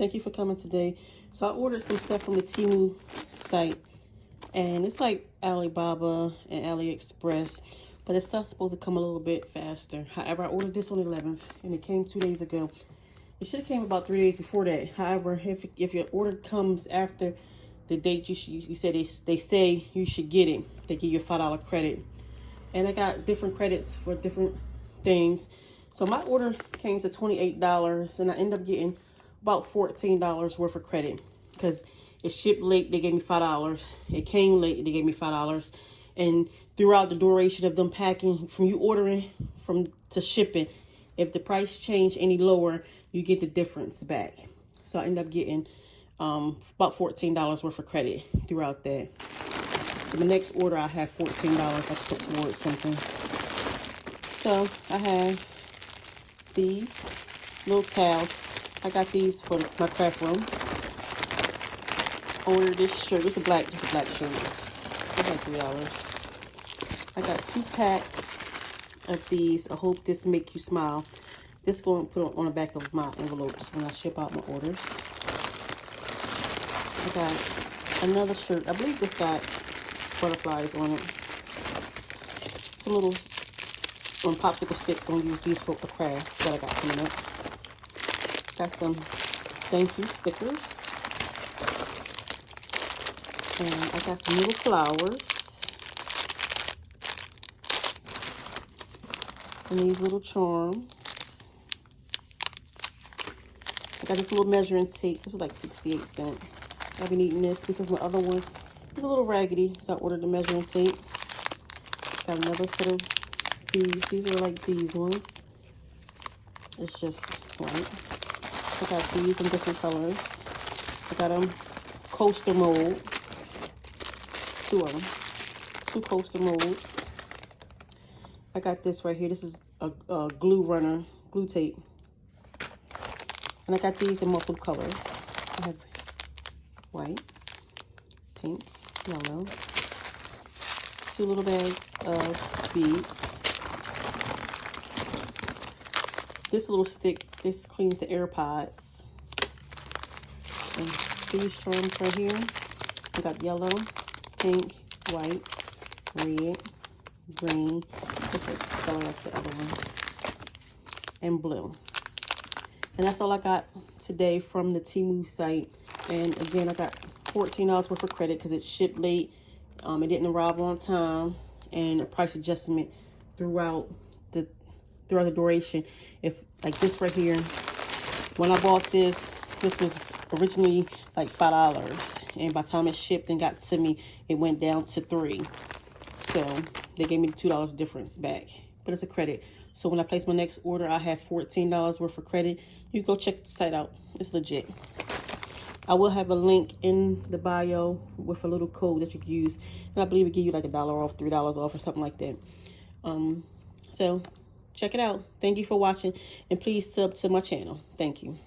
Thank you for coming today. So I ordered some stuff from the Temu site, and it's like Alibaba and AliExpress, but the stuff's supposed to come a little bit faster. However, I ordered this on the 11th, and it came 2 days ago. It should have came about 3 days before that. However, if your order comes after the date you said they say you should get it, they give you a $5 credit. And I got different credits for different things. So my order came to $28, and I ended up getting about $14 worth of credit because it shipped late. They gave me $5. It came late. They gave me $5. And throughout the duration of them packing, from you ordering to shipping, if the price changed any lower, you get the difference back. So I ended up getting about $14 worth of credit throughout that. So the next order, I have $14 I put towards something. So I have these little towels. I got these for my craft room. I ordered this shirt. It's a black shirt. It's like $3. I got 2 packs of these. I hope this make you smile. This going to put on the back of my envelopes when I ship out my orders. I got another shirt. I believe this got butterflies on it. Some little popsicle sticks. I'm going to use these for the craft that I got coming up. Got some thank you stickers. And I got some little flowers. And these little charms. I got this little measuring tape. This was like 68 cents. I've been eating this because my other one is a little raggedy. So I ordered the measuring tape. Got another set of these. These are like these ones. It's just white. I got these in different colors. I got them coaster mold. 2 of them. 2 coaster molds. I got this right here. This is a glue runner, glue tape. And I got these in multiple colors. I have white, pink, yellow. 2 little bags of beads. This little stick, this cleans the AirPods. And these charms right here. I got yellow, pink, white, red, green. This is color like the other ones. And blue. And that's all I got today from the Temu site. And again, I got $14 worth of credit because it shipped late. It didn't arrive on time, and a price adjustment throughout the duration. If like this right here, when I bought this was originally like $5, and by the time it shipped and got to me, it went down to $3. So they gave me the $2 difference back, but it's a credit. So when I place my next order, I have $14 worth of credit. You go check the site out. It's legit. I will have a link in the bio with a little code that you can use. And I believe it give you like $1 off, $3 off, or something like that. So check it out. Thank you for watching. And please sub to my channel. Thank you.